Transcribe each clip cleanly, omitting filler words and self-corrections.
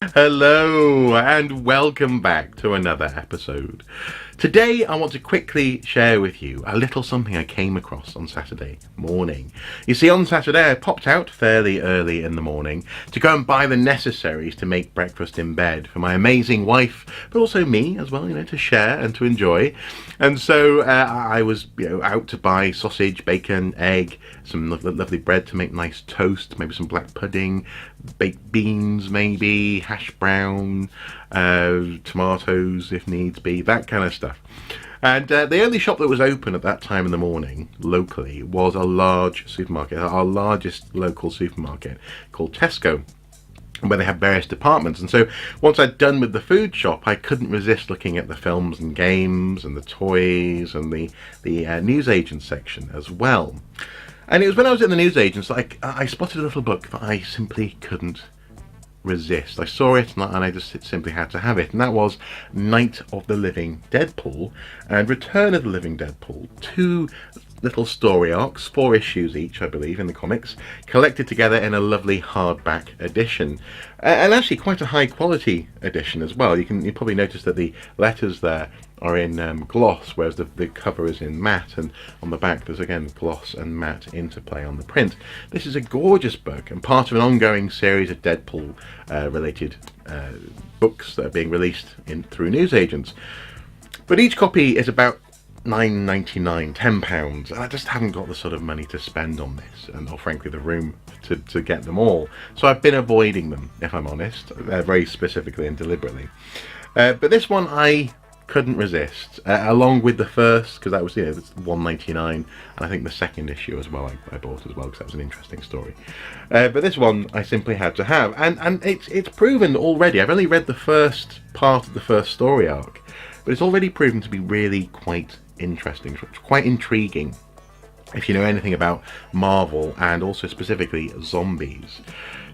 Hello and welcome back to another episode. Today I want to quickly share with you a little something I came across on Saturday morning. You see, on Saturday I popped out fairly early in the morning to go and buy the necessaries to make breakfast in bed for my amazing wife, but also me as well, to share and to enjoy. And so I was out to buy sausage, bacon, egg, some lovely bread to make nice toast, maybe some black pudding, baked beans maybe, hash brown, tomatoes if needs be, that kind of stuff. And the only shop that was open at that time in the morning locally was a large supermarket, our largest local supermarket called Tesco, where they have various departments. And so once I'd done with the food shop, I couldn't resist looking at the films and games and the toys and the newsagent section as well. And it was when I was in the newsagents that I spotted a little book that I simply couldn't resist. I saw it and I just simply had to have it, and that was Night of the Living Deadpool and Return of the Living Deadpool. Two little story arcs, 4 issues each, I believe, in the comics, collected together in a lovely hardback edition, and actually quite a high quality edition as well. You probably notice that the letters there are in gloss, whereas the cover is in matte, and on the back there's again gloss and matte interplay on the print. This is a gorgeous book and part of an ongoing series of Deadpool related books that are being released through newsagents. But each copy is about £9.99, £10, and I just haven't got the sort of money to spend on this, or frankly the room to get them all. So I've been avoiding them, if I'm honest, very specifically and deliberately. But this one I couldn't resist, along with the first, because that was £1.99, and I think the second issue as well I bought as well, because that was an interesting story. But this one I simply had to have, and it's proven already. I've only read the first part of the first story arc, but it's already proven to be really quite interesting, quite intriguing, if you know anything about Marvel and also specifically zombies.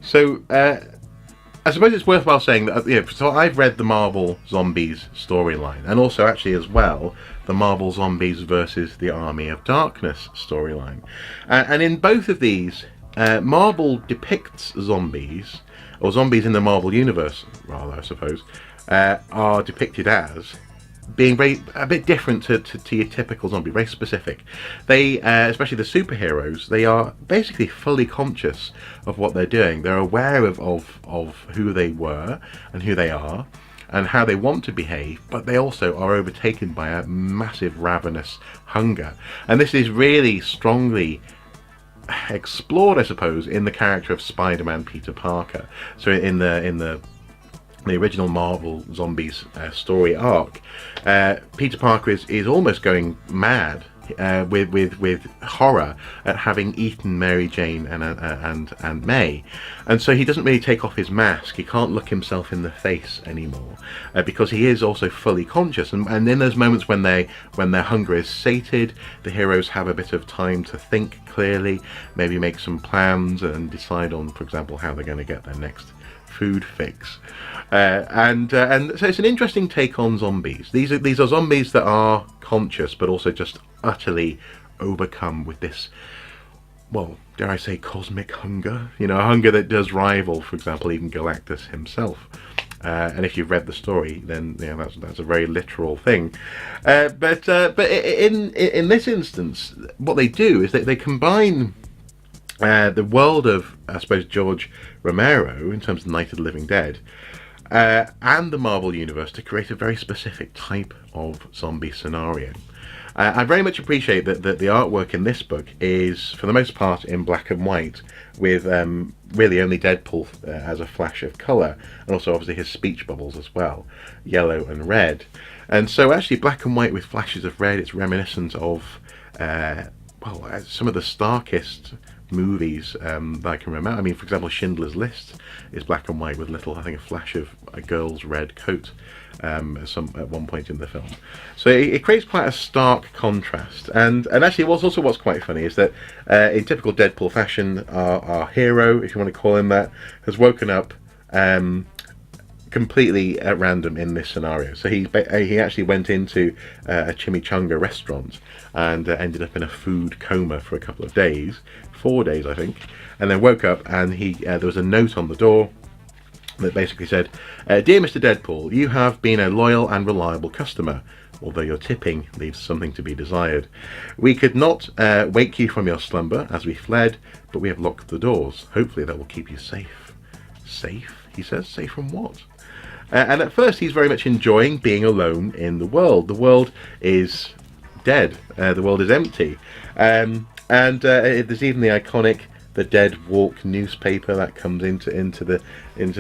So I suppose it's worthwhile saying that so I've read the Marvel Zombies storyline, and also actually as well the Marvel Zombies versus the Army of Darkness storyline, and in both of these Marvel depicts zombies, or zombies in the Marvel universe rather, I suppose, are depicted as being a bit different to your typical zombie, very specific. They, especially the superheroes, they are basically fully conscious of what they're doing. They're aware of who they were and who they are and how they want to behave, but they also are overtaken by a massive ravenous hunger. And this is really strongly explored, I suppose, in the character of Spider-Man Peter Parker. So in the original Marvel Zombies story arc, Peter Parker is almost going mad with horror at having eaten Mary Jane and May, and so he doesn't really take off his mask. He can't look himself in the face anymore because he is also fully conscious. And in those moments when their hunger is sated, the heroes have a bit of time to think clearly, maybe make some plans and decide on, for example, how they're going to get their next food fix. And so it's an interesting take on zombies. These are zombies that are conscious, but also just utterly overcome with this, well, dare I say, cosmic hunger. A hunger that does rival, for example, even Galactus himself. And if you've read the story, then that's a very literal thing. But in this instance, what they do is they combine the world of, I suppose, George Romero in terms of Night of the Living Dead and the Marvel Universe to create a very specific type of zombie scenario. I very much appreciate that the artwork in this book is, for the most part, in black and white, with really only Deadpool as a flash of colour, and also obviously his speech bubbles as well, yellow and red. And so actually black and white with flashes of red, it's reminiscent of some of the starkest movies that I can remember. I mean, for example, Schindler's List is black and white with little, I think, a flash of a girl's red coat at one point in the film. So it creates quite a stark contrast. And actually, what's quite funny is that in typical Deadpool fashion, our hero, if you want to call him that, has woken up completely at random in this scenario. So he actually went into a chimichanga restaurant and ended up in a food coma for a couple of days, 4 days I think, and then woke up and there was a note on the door that basically said, "Dear Mr. Deadpool, you have been a loyal and reliable customer, although your tipping leaves something to be desired. We could not wake you from your slumber as we fled, but we have locked the doors. Hopefully that will keep you safe." Safe, he says. Safe from what? And at first he's very much enjoying being alone in the world. The world is dead. The world is empty. And there's even the iconic "The Dead Walk" newspaper that comes into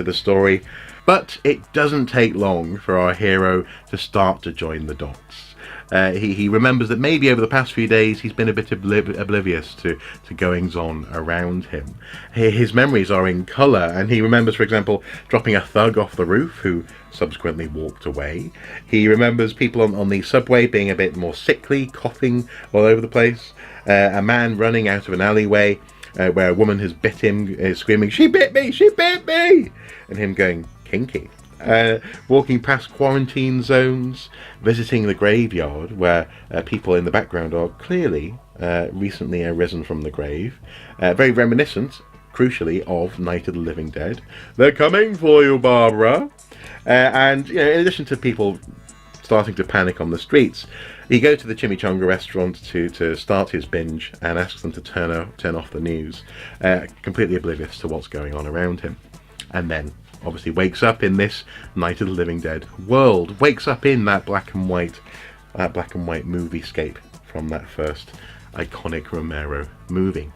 the story. But it doesn't take long for our hero to start to join the dots. He remembers that maybe over the past few days he's been a bit oblivious to goings on around him. His memories are in colour, and he remembers, for example, dropping a thug off the roof who subsequently walked away. He remembers people on the subway being a bit more sickly, coughing all over the place. A man running out of an alleyway where a woman has bit him, screaming, "She bit me! She bit me!" and him going, "Kinky." Walking past quarantine zones, visiting the graveyard where people in the background are clearly recently arisen from the grave, very reminiscent, crucially, of Night of the Living Dead. "They're coming for you, Barbara." And in addition to people starting to panic on the streets, he goes to the chimichanga restaurant to start his binge and asks them to turn off the news, completely oblivious to what's going on around him. And then obviously wakes up in this Night of the Living Dead world, wakes up in that black and white moviescape from that first iconic Romero movie.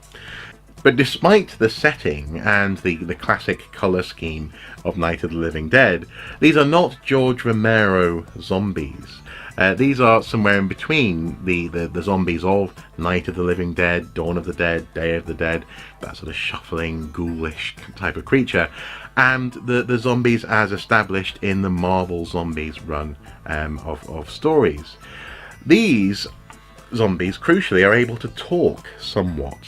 But despite the setting and the classic colour scheme of Night of the Living Dead, these are not George Romero zombies. These are somewhere in between the zombies of Night of the Living Dead, Dawn of the Dead, Day of the Dead, that sort of shuffling, ghoulish type of creature, and the zombies as established in the Marvel Zombies run of stories. These zombies, crucially, are able to talk somewhat.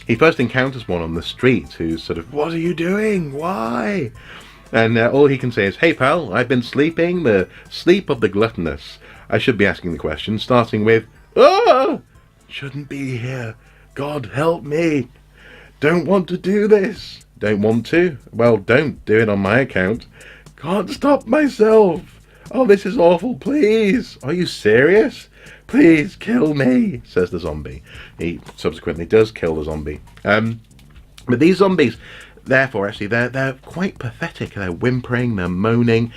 He first encounters one on the street who's sort of, "What are you doing? Why?" And all he can say is, "Hey pal, I've been sleeping the sleep of the gluttonous." I should be asking the question, starting with, "Oh, shouldn't be here. God help me. Don't want to do this." "Don't want to? Well, don't do it on my account." "Can't stop myself. Oh, this is awful, please." "Are you serious? Please kill me," says the zombie. He subsequently does kill the zombie. But these zombies, therefore, actually, they're quite pathetic. They're whimpering, they're moaning.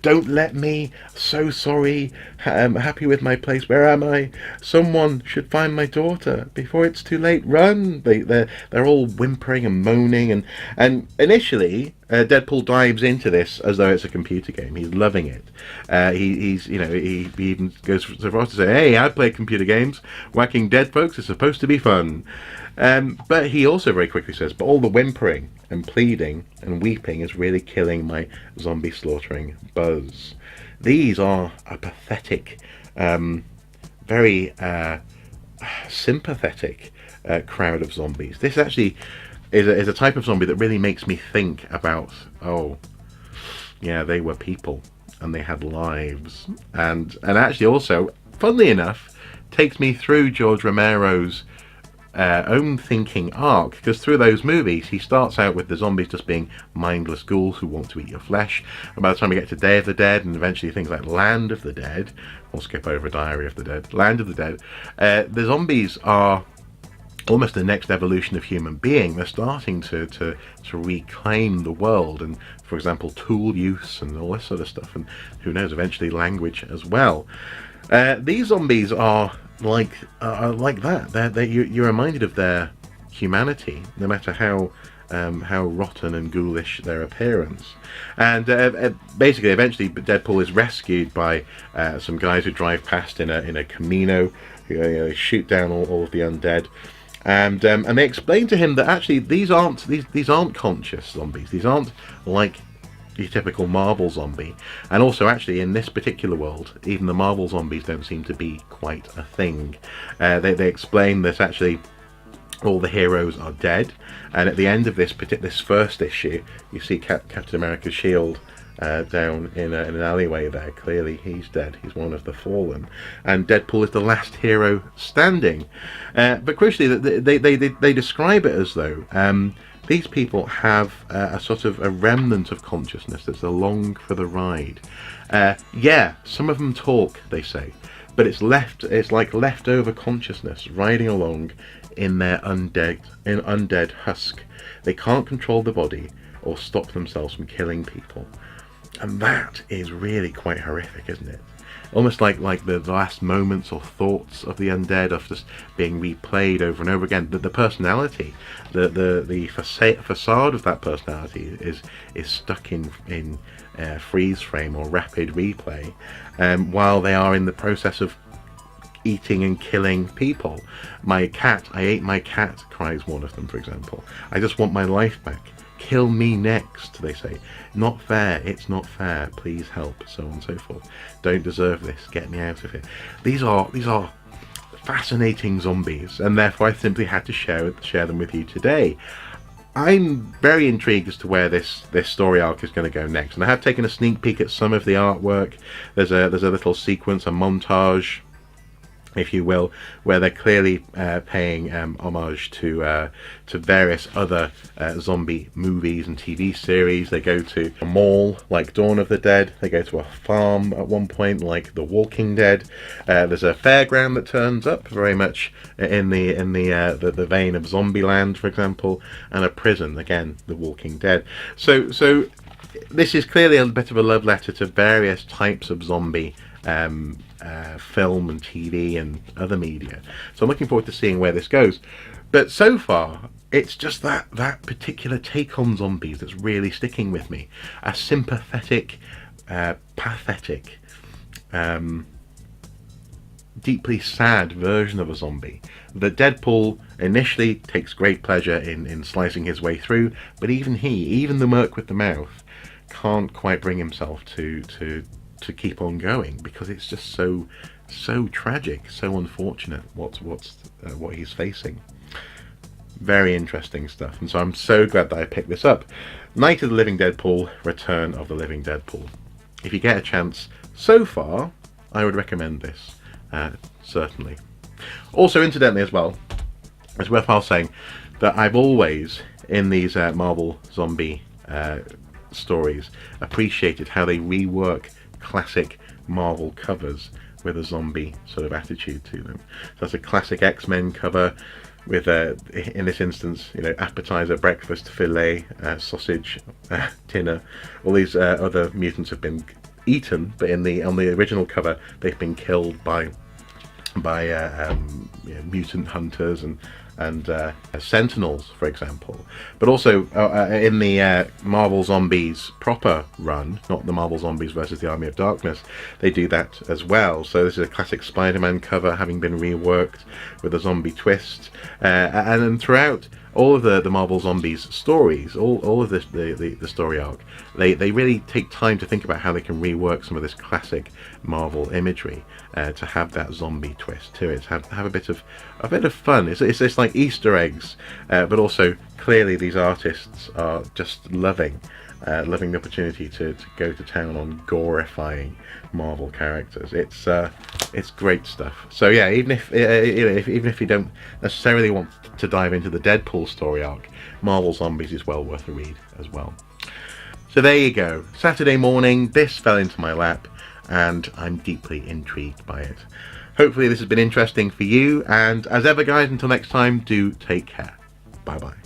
"Don't let me. So sorry. I'm happy with my place. Where am I? Someone should find my daughter before it's too late. Run!" They're all whimpering and moaning. And initially, Deadpool dives into this as though it's a computer game. He's loving it. He even goes so far as to say, "Hey, I play computer games. Whacking dead folks is supposed to be fun." But he also very quickly says, "But all the whimpering and pleading and weeping is really killing my zombie slaughtering buzz." These are a pathetic, very sympathetic crowd of zombies. This actually is a type of zombie that really makes me think about, oh, yeah, they were people and they had lives. And actually also, funnily enough, takes me through George Romero's own thinking arc, because through those movies he starts out with the zombies just being mindless ghouls who want to eat your flesh, and by the time we get to Day of the Dead and eventually things like Land of the Dead, we'll skip over Diary of the Dead, Land of the Dead, the zombies are almost the next evolution of human being. They're starting to reclaim the world, and for example tool use and all this sort of stuff, and who knows, eventually language as well. These zombies are like that. You're reminded of their humanity, no matter how rotten and ghoulish their appearance. And basically, eventually, Deadpool is rescued by some guys who drive past in a Camino. They shoot down all of the undead, and they explain to him that actually these aren't conscious zombies. These aren't like your typical Marvel zombie, and also actually in this particular world, even the Marvel zombies don't seem to be quite a thing. They explain that actually all the heroes are dead, and at the end of this first issue, you see Captain America's shield down in an alleyway there. Clearly he's dead. He's one of the fallen, and Deadpool is the last hero standing. But crucially, they describe it as though these people have a sort of a remnant of consciousness that's along for the ride. Yeah, some of them talk, they say, but it's like leftover consciousness riding along in their undead husk. They can't control the body or stop themselves from killing people. And that is really quite horrific, isn't it? Almost like the last moments or thoughts of the undead of just being replayed over and over again. The personality, the facade of that personality is stuck in freeze frame or rapid replay, while they are in the process of eating and killing people. I ate my cat, cries one of them, for example. I just want my life back. Kill me next, they say. Not fair, it's not fair, please help, so on and so forth. Don't deserve this, get me out of here. These are fascinating zombies, and therefore I simply had to share them with you today. I'm very intrigued as to where this story arc is going to go next, and I have taken a sneak peek at some of the artwork. There's a little sequence, a montage, if you will, where they're clearly paying homage to various other zombie movies and TV series. They go to a mall like Dawn of the Dead. They go to a farm at one point like The Walking Dead. There's a fairground that turns up, very much in the vein of Zombieland, for example, and a prison, again, The Walking Dead. So this is clearly a bit of a love letter to various types of zombie film and TV and other media. So I'm looking forward to seeing where this goes. But so far, it's just that particular take on zombies that's really sticking with me. A sympathetic, pathetic, deeply sad version of a zombie that Deadpool initially takes great pleasure in slicing his way through, but even the merc with the mouth can't quite bring himself to keep on going, because it's just so tragic, so unfortunate what he's facing. Very interesting stuff, and so I'm so glad that I picked this up. Night of the Living Deadpool, Return of the Living Deadpool. If you get a chance, so far I would recommend this, certainly. Also, incidentally as well, it's worthwhile saying that I've always, in these Marvel zombie stories, appreciated how they rework classic Marvel covers with a zombie sort of attitude to them. So that's a classic X-Men cover with, in this instance, appetizer, breakfast, fillet, sausage, dinner. All these other mutants have been eaten, but on the original cover, they've been killed by mutant hunters and Sentinels, for example. But also in the Marvel Zombies proper run, not the Marvel Zombies versus the Army of Darkness, they do that as well. So this is a classic Spider-Man cover, having been reworked with a zombie twist, and then throughout all of the Marvel Zombies stories, all of the story arc, they really take time to think about how they can rework some of this classic Marvel imagery to have that zombie twist to it, have a bit of fun. It's like Easter eggs, but also clearly these artists are just loving the opportunity to go to town on glorifying Marvel characters. It's great stuff. So yeah, even if you don't necessarily want to dive into the Deadpool story arc, Marvel Zombies is well worth a read as well. So there you go. Saturday morning, this fell into my lap, and I'm deeply intrigued by it. Hopefully this has been interesting for you, and as ever guys, until next time, do take care. Bye bye.